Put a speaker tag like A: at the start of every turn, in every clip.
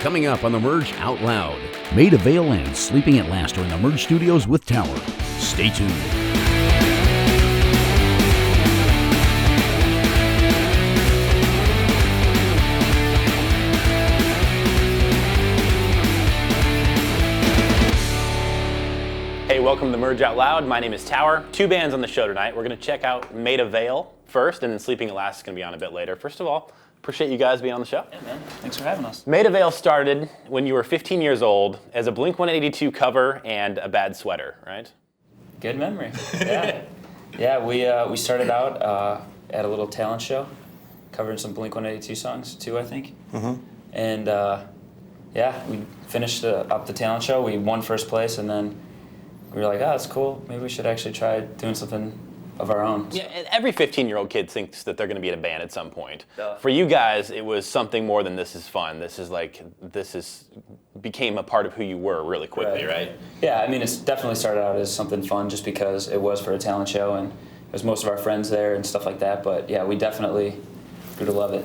A: coming up on The Merge Out Loud. Made Avail and Sleeping at Last are in the Merge Studios with Tower. Stay tuned.
B: Hey, welcome to The Merge Out Loud. My name is Tower. Two bands on the show tonight. We're going to check out Made Avail first, and then Sleeping at Last is going to be on a bit later. First of all, appreciate you guys being on the show.
C: Yeah, man. Thanks for having us.
B: Made Avail started when you were 15 years old as a Blink-182 cover and a bad sweater, right?
C: Good memory. Yeah. Yeah, we started out at a little talent show, covering some Blink-182 songs too, I think. Mm-hmm. And we finished up the talent show. We won first place, and then we were like, oh, that's cool. Maybe we should actually try doing something of our own.
B: Yeah, and every 15-year-old kid thinks that they're going to be in a band at some point.
C: Duh.
B: For you guys, it was something more than this is fun. This became a part of who you were really quickly, right?
C: Yeah, I mean, it's definitely started out as something fun just because it was for a talent show and there's most of our friends there and stuff like that. But yeah, we definitely grew to love it.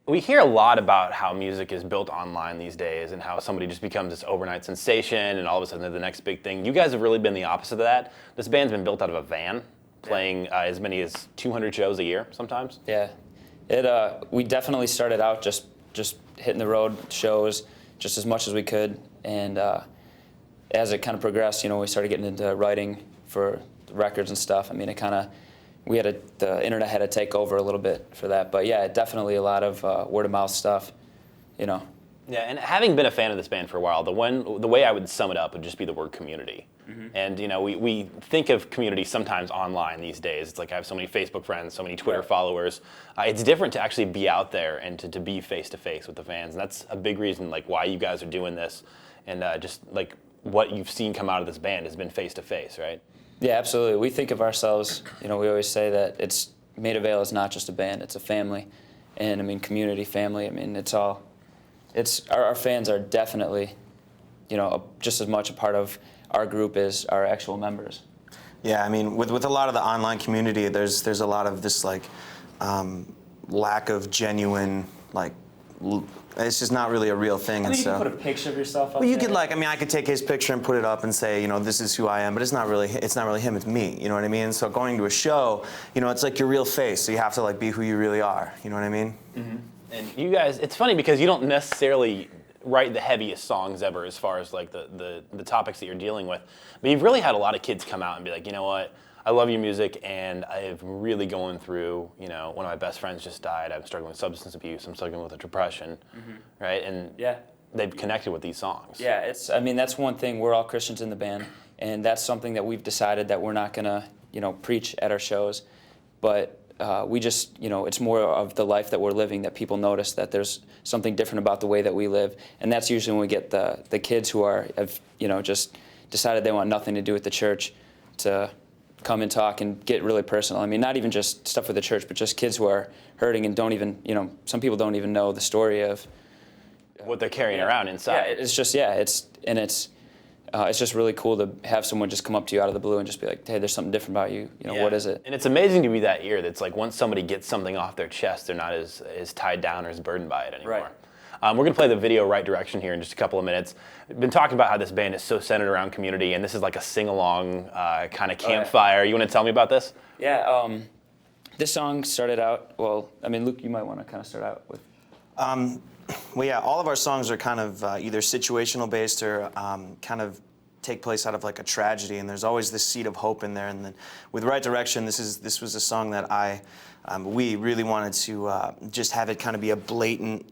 B: We hear a lot about how music is built online these days and how somebody just becomes this overnight sensation and all of a sudden they're the next big thing. You guys have really been the opposite of that. This band's been built out of a van, playing as many as 200 shows a year sometimes.
C: Yeah, we definitely started out just hitting the road shows just as much as we could, and as it kind of progressed, we started getting into writing for records and stuff. I mean, the internet had to take over a little bit for that, but yeah, definitely a lot of word of mouth stuff, Yeah,
B: and having been a fan of this band for a while, the way I would sum it up would just be the word community. Mm-hmm. And we think of community sometimes online these days. It's like I have so many Facebook friends, so many Twitter followers. It's different to actually be out there and to be face to face with the fans, and that's a big reason why you guys are doing this, and just what you've seen come out of this band has been face to face, right?
C: Yeah, absolutely. We think of ourselves, we always say that it's Made Avail is not just a band, it's a family. And I mean, community, family, I mean, our fans are definitely, just as much a part of our group as our actual members.
D: Yeah, I mean, with a lot of the online community, there's a lot of this lack of genuine it's just not really a real thing.
C: You can put a picture of yourself up
D: you
C: there.
D: could I could take his picture and put it up and say, this is who I am, but it's not really him, it's me, you know what I mean? So going to a show, it's like your real face, so you have to be who you really are, you know what I mean?
B: Mm-hmm. And you guys, it's funny because you don't necessarily write the heaviest songs ever as far as the topics that you're dealing with, but you've really had a lot of kids come out and be like, you know what, I love your music, and I'm really going through, one of my best friends just died, I'm struggling with substance abuse, I'm struggling with a depression, right? And
C: yeah,
B: they've connected with these songs.
C: Yeah, that's one thing, we're all Christians in the band, and that's something that we've decided that we're not gonna, preach at our shows, but we just, it's more of the life that we're living that people notice that there's something different about the way that we live, and that's usually when we get the kids who have just decided they want nothing to do with the church to come and talk and get really personal. I mean, not even just stuff with the church, but just kids who are hurting and don't even, some people don't even know the story of
B: what they're carrying around inside.
C: Yeah, it's just, it's just really cool to have someone just come up to you out of the blue and just be like, hey, there's something different about you. What is it?
B: And it's amazing to be that ear that's once somebody gets something off their chest, they're not as tied down or as burdened by it anymore.
C: Right.
B: We're going to play the video Right Direction here in just a couple of minutes. We've been talking about how this band is so centered around community, and this is like a sing-along kind of campfire. You want to tell me about this?
C: Yeah, this song started out, Luke, you might want to kind of start out with.
D: Well, yeah, all of our songs are kind of either situational based or kind of take place out of a tragedy, and there's always this seed of hope in there. And then with Right Direction, this was a song that we really wanted to just have it kind of be a blatant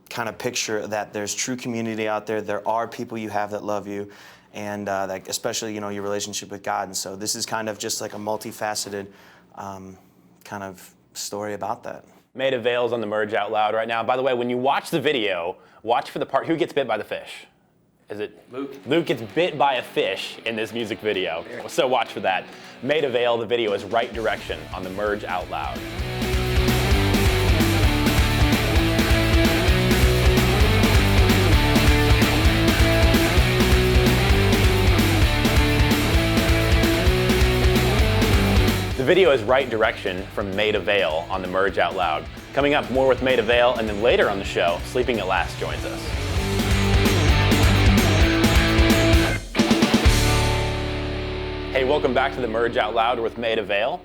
D: kind of picture that there's true community out there. There are people you have that love you, and especially your relationship with God. And so this is kind of just like a multifaceted kind of story about that.
B: Made Avail's on the Merge Out Loud right now. By the way, when you watch the video, watch for the part who gets bit by the fish. Is it
C: Luke?
B: Luke gets bit by a fish in this music video. So watch for that. Made Avail, the video is Right Direction on the Merge Out Loud. The video is Right Direction from Made Avail on the Merge Out Loud. Coming up, more with Made Avail, and then later on the show, Sleeping at Last joins us. Hey, welcome back to the Merge Out Loud with Made Avail.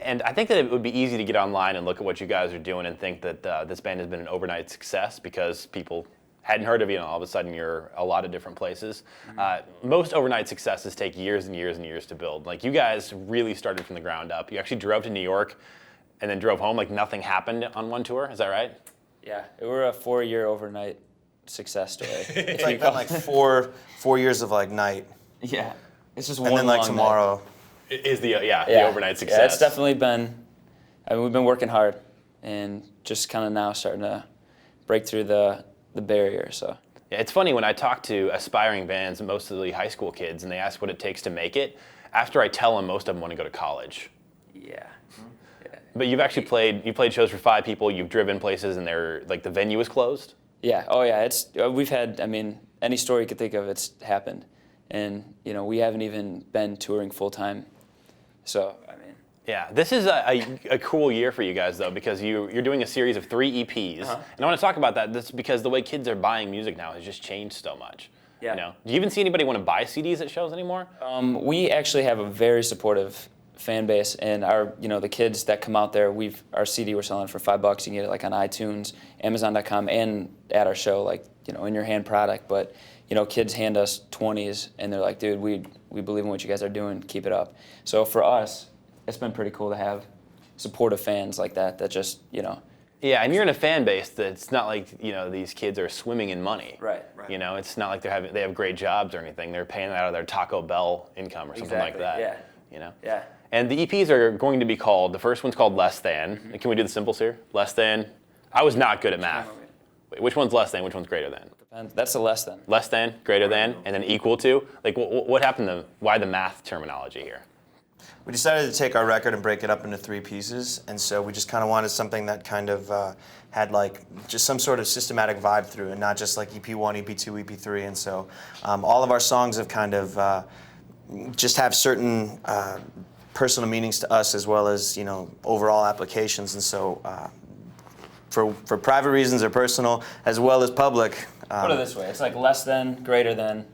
B: And I think that it would be easy to get online and look at what you guys are doing and think that this band has been an overnight success because people hadn't heard of you and all of a sudden you're a lot of different places. Most overnight successes take years and years and years to build. Like, you guys really started from the ground up. You actually drove to New York and then drove home, like nothing happened on one tour, is that right?
C: Yeah, we're a 4-year overnight success story.
D: It's like been like 4 years of like night.
C: Yeah, it's just
D: And
C: one
D: then like
C: long
D: tomorrow.
B: It is the overnight success.
C: Yeah, it's definitely been, I mean, we've been working hard and just kind of now starting to break through the barrier, so.
B: Yeah, it's funny when I talk to aspiring bands, mostly high school kids, and they ask what it takes to make it. After I tell them, most of them want to go to college.
C: Yeah.
B: But you've actually played shows for 5 people, you've driven places and they're, like, the venue is closed?
C: Yeah, oh yeah, we've had, I mean, any story you could think of, it's happened. And, you know, we haven't even been touring full time. So, I mean.
B: Yeah, this is a cool year for you guys, though, because you're doing a series of 3 EPs. And I want to talk about that. That's because the way kids are buying music now has just changed so much.
C: Yeah.
B: You know? Do you even see anybody want to buy CDs at shows anymore?
C: We actually have a very supportive fan base, and the kids that come out there, our CD we're selling for $5. You can get it like on iTunes, Amazon.com, and at our show, like, you know, in your hand product. But, you know, kids hand us 20s, and they're like, dude, we believe in what you guys are doing, keep it up. So for us, it's been pretty cool to have supportive fans like that just, you know.
B: Yeah, and you're in a fan base that's not like, you know, these kids are swimming in money.
C: Right.
B: You know, it's not like they have great jobs or anything. They're paying that out of their Taco Bell income or something like that.
C: Yeah.
B: You know?
C: Yeah.
B: And the EPs are going to be called, the first one's called Less Than. Can we do the simples here? Less Than. I was not good at math. Wait, which one's less than, which one's greater than?
C: Depends. That's a less than.
B: Less than, greater than, and then equal to? Like, what happened why the math terminology here?
D: We decided to take our record and break it up into 3 pieces, and so we just kind of wanted something that kind of had like just some sort of systematic vibe through, and not just like EP1, EP2, EP3. And so all of our songs have kind of just have certain personal meanings to us, as well as, you know, overall applications. And so for private reasons or personal, as well as public.
C: Put it this way, it's like less than, greater than,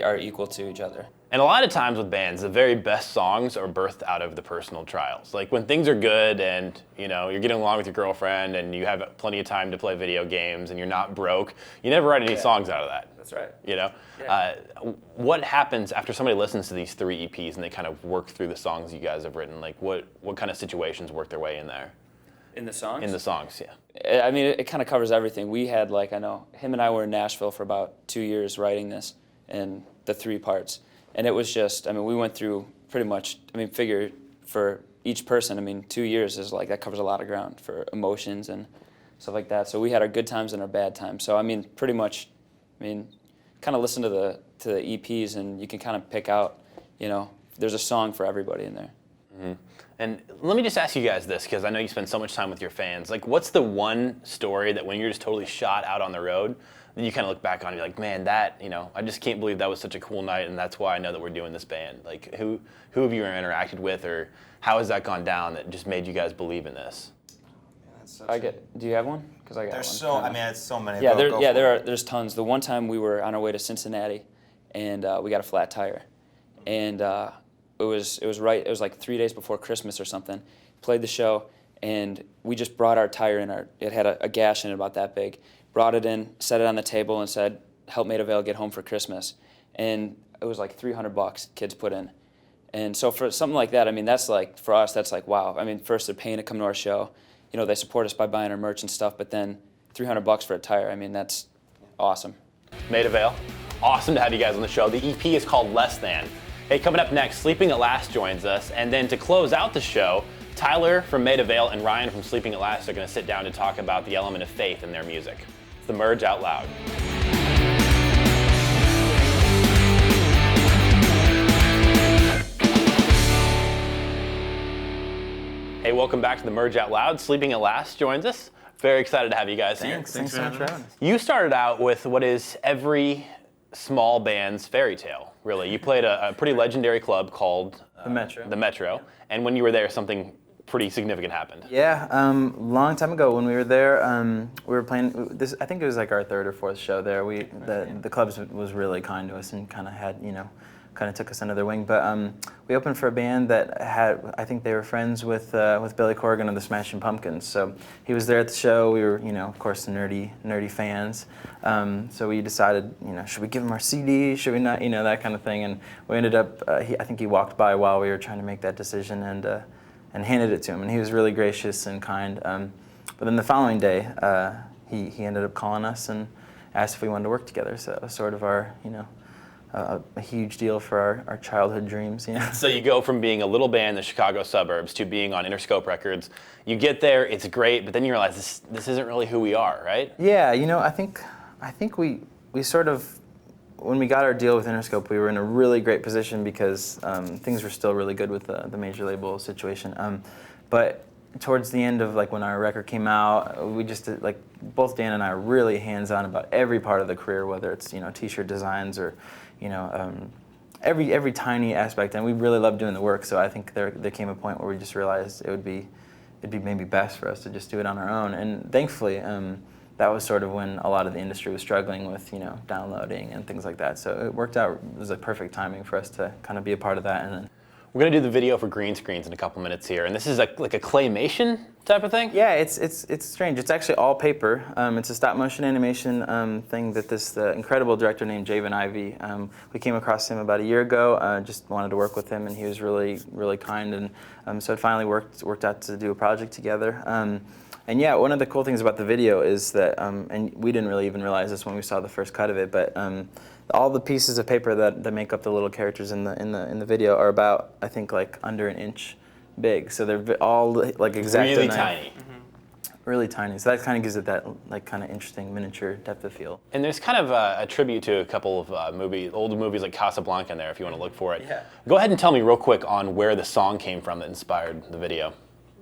C: are equal to each other.
B: And a lot of times with bands, the very best songs are birthed out of the personal trials. Like when things are good and, you know, you're getting along with your girlfriend and you have plenty of time to play video games and you're not broke, you never write any songs out of that.
C: That's right.
B: You know?
C: Yeah.
B: What happens after somebody listens to these 3 EPs and they kind of work through the songs you guys have written? Like what kind of situations work their way in there?
C: In the songs?
B: In the songs, yeah.
C: I mean, it kind of covers everything. We had, like, I know, him and I were in Nashville for about 2 years writing this and the 3 parts. And it was just, I mean, we went through pretty much, I mean, figure for each person, I mean, 2 years is like, that covers a lot of ground for emotions and stuff like that. So we had our good times and our bad times. So, I mean, pretty much, I mean, kind of listen to the EPs and you can kind of pick out, you know, there's a song for everybody in there.
B: Mm-hmm. And let me just ask you guys this, because I know you spend so much time with your fans. Like, what's the one story that when you're just totally shot out on the road, that you kind of look back on and you're like, man, that, you know, I just can't believe that was such a cool night, and that's why I know that we're doing this band. Like, who have you interacted with, or how has that gone down that just made you guys believe in this?
C: Do you have one? Because I got
D: There's
C: one.
D: I mean, it's so many.
C: Yeah, there's tons. The one time we were on our way to Cincinnati, and we got a flat tire, and it was like 3 days before Christmas or something. Played the show, and we just brought our tire in. It had a gash in it about that big. Brought it in, set it on the table, and said, "Help Made Avail get home for Christmas." And it was like $300 kids put in. And so for something like that, I mean, that's like, for us, that's like, wow. I mean, first they're paying to come to our show. You know, they support us by buying our merch and stuff, but then $300 for a tire, I mean, that's awesome.
B: Made Avail, awesome to have you guys on the show. The EP is called Less Than. Hey, coming up next, Sleeping at Last joins us. And then to close out the show, Tyler from Made Avail and Ryan from Sleeping at Last are going to sit down to talk about the element of faith in their music. It's the Merge Out Loud. Hey, welcome back to the Merge Out Loud. Sleeping at Last joins us. Very excited to have you guys here.
E: Thanks so much for having us.
B: You started out with what is every small band's fairy tale, really. You played a pretty legendary club called
E: The Metro.
B: The Metro. And when you were there, something pretty significant happened.
E: Yeah, long time ago when we were there, we were playing this. I think it was like our third or fourth show there. The club was really kind to us and kind of had kind of took us under their wing. But we opened for a band that had, I think they were friends with Billy Corgan of the Smashing Pumpkins. So he was there at the show. We were of course nerdy fans. So we decided should we give him our CD? Should we not? That kind of thing. And we ended up. I think he walked by while we were trying to make that decision and handed it to him, and he was really gracious and kind. But then the following day, he ended up calling us and asked if we wanted to work together. So it was sort of our, a huge deal for our childhood dreams.
B: So you go from being a little band in the Chicago suburbs to being on Interscope Records. You get there, it's great, but then you realize this isn't really who we are, right?
E: Yeah, I think we sort of, when we got our deal with Interscope, we were in a really great position because things were still really good with the major label situation. But towards the end of when our record came out, we just both Dan and I are really hands-on about every part of the career, whether it's t-shirt designs or every tiny aspect, and we really loved doing the work. So I think there came a point where we just realized it'd be maybe best for us to just do it on our own. And thankfully, that was sort of when a lot of the industry was struggling with, downloading and things like that. So it worked out. It was a perfect timing for us to kind of be a part of that. And then
B: we're gonna do the video for Green Screens in a couple minutes here, and this is like a claymation type of thing.
E: Yeah, it's strange. It's actually all paper. It's a stop motion animation thing that this incredible director named Javen Ivey. We came across him about a year ago. Just wanted to work with him, and he was really kind. And so it finally worked out to do a project together. And yeah, one of the cool things about the video is that, and we didn't really even realize this when we saw the first cut of it, but all the pieces of paper that make up the little characters in the video are about, I think, under an inch big. So they're all exactly
B: really tiny.
E: Really tiny. So that kind of gives it that kind of interesting miniature depth of field.
B: And there's kind of a tribute to a couple of old movies like Casablanca in there if you want to look for it.
E: Yeah.
B: Go ahead and tell me real quick on where the song came from that inspired the video.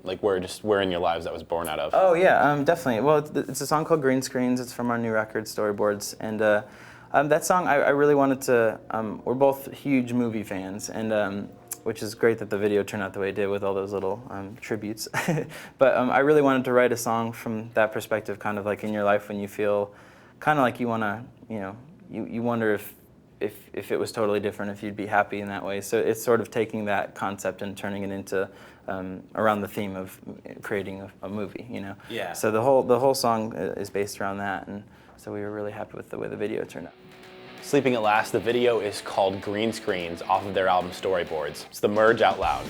B: Where in your lives that was born out of?
E: Oh yeah, definitely. Well, it's a song called Green Screens. It's from our new record, Storyboards, and that song I really wanted to. We're both huge movie fans, and which is great that the video turned out the way it did with all those little tributes. But I really wanted to write a song from that perspective, kind of like in your life when you feel, kind of like you want to, you wonder if it was totally different, if you'd be happy in that way. So it's sort of taking that concept and turning it into around the theme of creating a movie,
B: Yeah.
E: So the whole song is based around that, and so we were really happy with the way the video turned out.
B: Sleeping at Last, the video is called Green Screens off of their album Storyboards. It's the merge Out Loud.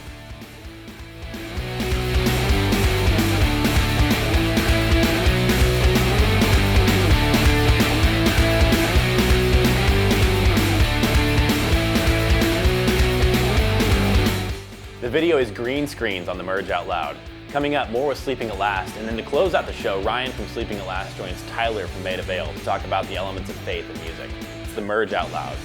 B: The video is Green Screens on the merge Out Loud. Coming up, more with Sleeping at Last, and then to close out the show, Ryan from Sleeping at Last joins Tyler from Avail to talk about the elements of faith in music. It's the merge Out Loud.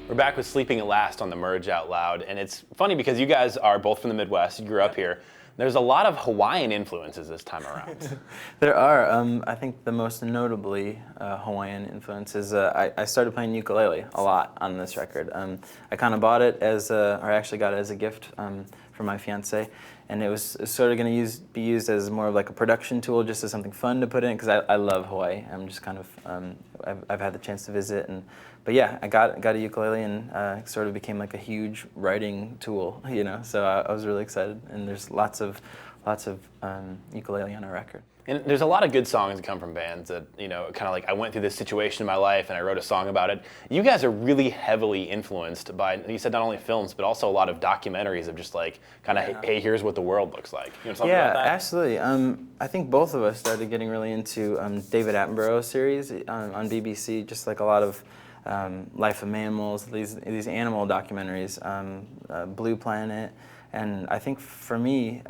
B: We're back with Sleeping at Last on the merge Out Loud, and it's funny because you guys are both from the Midwest. You grew up here. There's a lot of Hawaiian influences this time around.
E: There are. I think the most notably Hawaiian influences. I started playing ukulele a lot on this record. I kind of bought it or I actually got it as a gift from my fiance, and it was sort of going to be used as more of like a production tool, just as something fun to put in, because I love Hawaii. I'm just kind of I've had the chance to visit, but yeah, I got a ukulele and it sort of became like a huge writing tool, So I was really excited, and there's lots of ukulele on our record.
B: And there's a lot of good songs that come from bands that, kind of like I went through this situation in my life and I wrote a song about it. You guys are really heavily influenced by, you said not only films, but also a lot of documentaries of just like kind of, hey, here's what the world looks like. You want to talk about that?
E: Yeah, absolutely. I think both of us started getting really into David Attenborough's series on BBC, just like a lot of Life of Mammals, these animal documentaries, Blue Planet, and I think for me,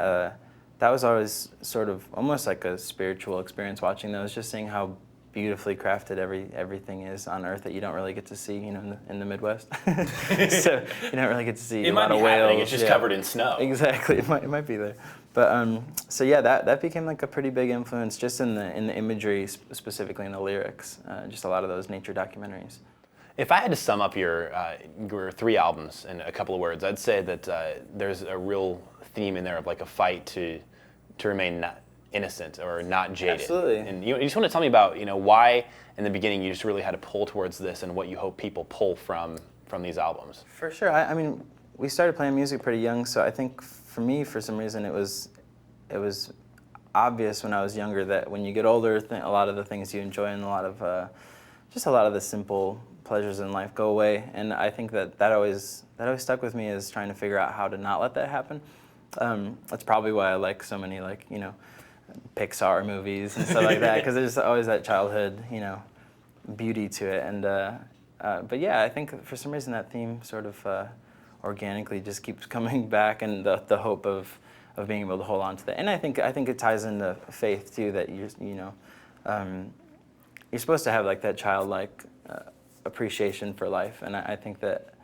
E: that was always sort of almost like a spiritual experience watching those, just seeing how beautifully crafted everything is on Earth that you don't really get to see, in the Midwest. So you don't really get to see a lot of whales.
B: It's just covered in snow.
E: Exactly, it might be there. But so yeah, that became like a pretty big influence just in the imagery, specifically in the lyrics. Just a lot of those nature documentaries.
B: If I had to sum up your 3 albums in a couple of words, I'd say that there's a real theme in there of like a fight to remain not innocent or not jaded.
E: Absolutely.
B: And you just want to tell me about why in the beginning you just really had to pull towards this and what you hope people pull from these albums.
E: For sure. I mean, we started playing music pretty young, so I think for me, for some reason, it was obvious when I was younger that when you get older, a lot of the things you enjoy and a lot of the simple pleasures in life go away. And I think that always stuck with me, is trying to figure out how to not let that happen. That's probably why I like so many Pixar movies and stuff like that, because there's always that childhood beauty to it. And but yeah, I think for some reason that theme sort of organically just keeps coming back, and the hope of being able to hold on to that. And I think it ties into faith too, that you're supposed to have like that childlike appreciation for life, and I think that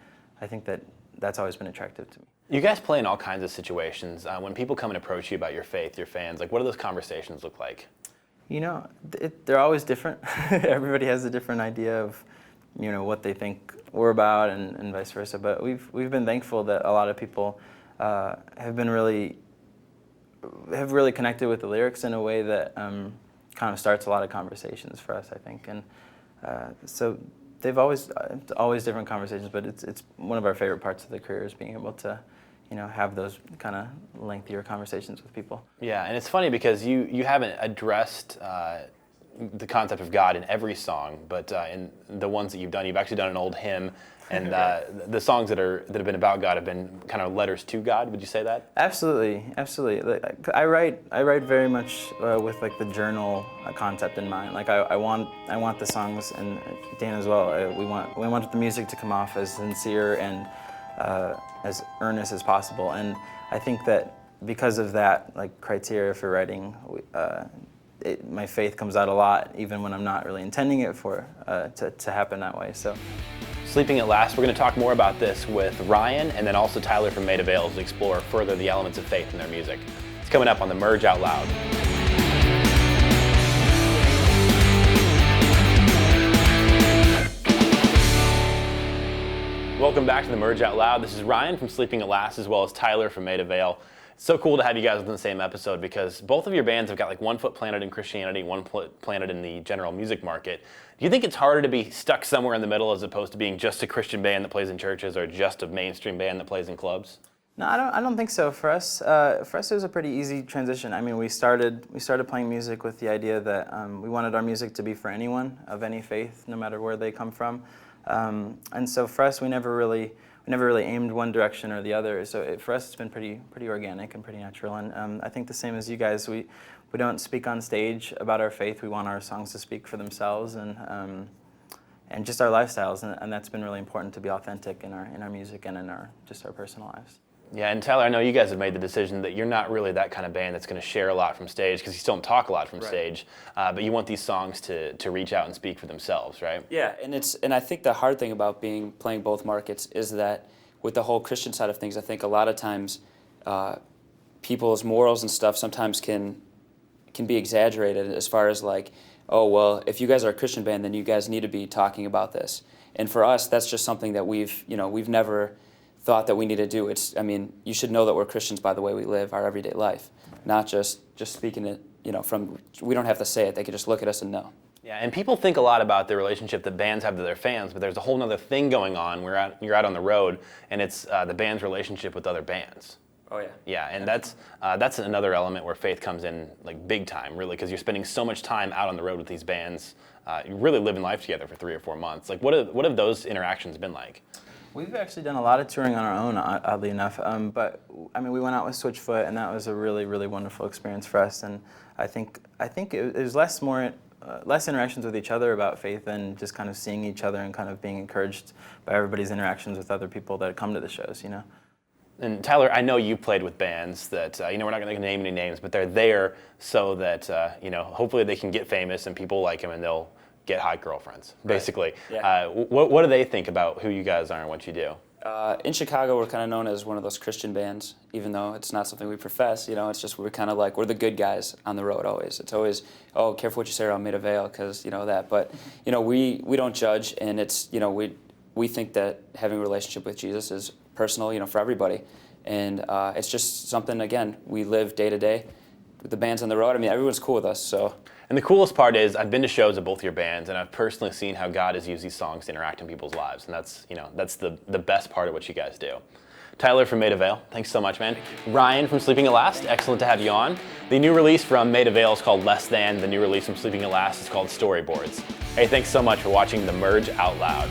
E: that's always been attractive to me.
B: You guys play in all kinds of situations. When people come and approach you about your faith, your fans, like what do those conversations look like?
E: They're always different. Everybody has a different idea of what they think we're about, and vice versa. But we've been thankful that a lot of people have really connected with the lyrics in a way that kind of starts a lot of conversations for us, I think. And so they've always different conversations, but it's one of our favorite parts of the career, is being able to have those kind of lengthier conversations with people.
B: Yeah, and it's funny because you haven't addressed the concept of God in every song, but in the ones that you've actually done an old hymn, and the songs that have been about God have been kind of letters to God. Would you say that?
E: Absolutely. I write very much with like the journal concept in mind. Like I want the songs, and Dan as well. We want the music to come off as sincere and as earnest as possible. And I think that because of that like criteria for writing, my faith comes out a lot, even when I'm not really intending it for to happen that way. So.
B: Sleeping at Last, we're going to talk more about this with Ryan and then also Tyler from Made Avail to explore further the elements of faith in their music. It's coming up on the Merge Out Loud. Welcome back to the Merge Out Loud. This is Ryan from Sleeping at Last, as well as Tyler from Made Avail. It's so cool to have you guys in the same episode, because both of your bands have got like one foot planted in Christianity, one foot planted in the general music market. Do you think it's harder to be stuck somewhere in the middle as opposed to being just a Christian band that plays in churches or just a mainstream band that plays in clubs?
E: No, I don't think so. For us, it was a pretty easy transition. I mean, we started playing music with the idea that we wanted our music to be for anyone of any faith, no matter where they come from. And so for us, we never really aimed one direction or the other. So for us, it's been pretty organic and pretty natural. And I think the same as you guys, we don't speak on stage about our faith. We want our songs to speak for themselves and just our lifestyles. And that's been really important, to be authentic in our music and in our personal lives.
B: Yeah, and Tyler, I know you guys have made the decision that you're not really that kind of band that's going to share a lot from stage, because you still don't talk a lot from stage, but you want these songs to reach out and speak for themselves, right?
C: Yeah, and I think the hard thing about playing both markets is that with the whole Christian side of things, I think a lot of times people's morals and stuff sometimes can be exaggerated, as far as like, oh, well, if you guys are a Christian band, then you guys need to be talking about this. And for us, that's just something that we've never thought that we need to do. You should know that we're Christians by the way we live our everyday life, not just speaking it, we don't have to say it, they can just look at us and know.
B: Yeah, and people think a lot about the relationship that bands have to their fans, but there's a whole other thing going on where you're out on the road, and it's the band's relationship with other bands.
C: Oh yeah.
B: Yeah, and that's another element where faith comes in like big time, really, because you're spending so much time out on the road with these bands. You're really living life together for 3 or 4 months. Like, what have those interactions been like?
E: We've actually done a lot of touring on our own, oddly enough. But I mean, we went out with Switchfoot, and that was a really, really wonderful experience for us. And I think it was less interactions with each other about faith than just kind of seeing each other and kind of being encouraged by everybody's interactions with other people that come to the shows,
B: And Tyler, I know you played with bands that, we're not going to name any names, but they're there so that, hopefully they can get famous and people like them and they'll get hot girlfriends, basically.
C: Right. Yeah.
B: What do they think about who you guys are and what you do?
C: In Chicago, we're kind of known as one of those Christian bands, even though it's not something we profess. It's just we're kind of like, we're the good guys on the road always. It's always, oh, careful what you say around Made Avail, because that. But we don't judge, and it's we think that having a relationship with Jesus is personal, for everybody. And it's just something, again, we live day to day. The band's on the road. I mean, everyone's cool with us, so.
B: And the coolest part is I've been to shows of both your bands, and I've personally seen how God has used these songs to interact in people's lives. And that's the best part of what you guys do. Tyler from Made Avail, thanks so much, man. Ryan from Sleeping at Last, excellent to have you on. The new release from Made Avail is called Less Than. The new release from Sleeping at Last is called Storyboards. Hey, thanks so much for watching The Merge Out Loud.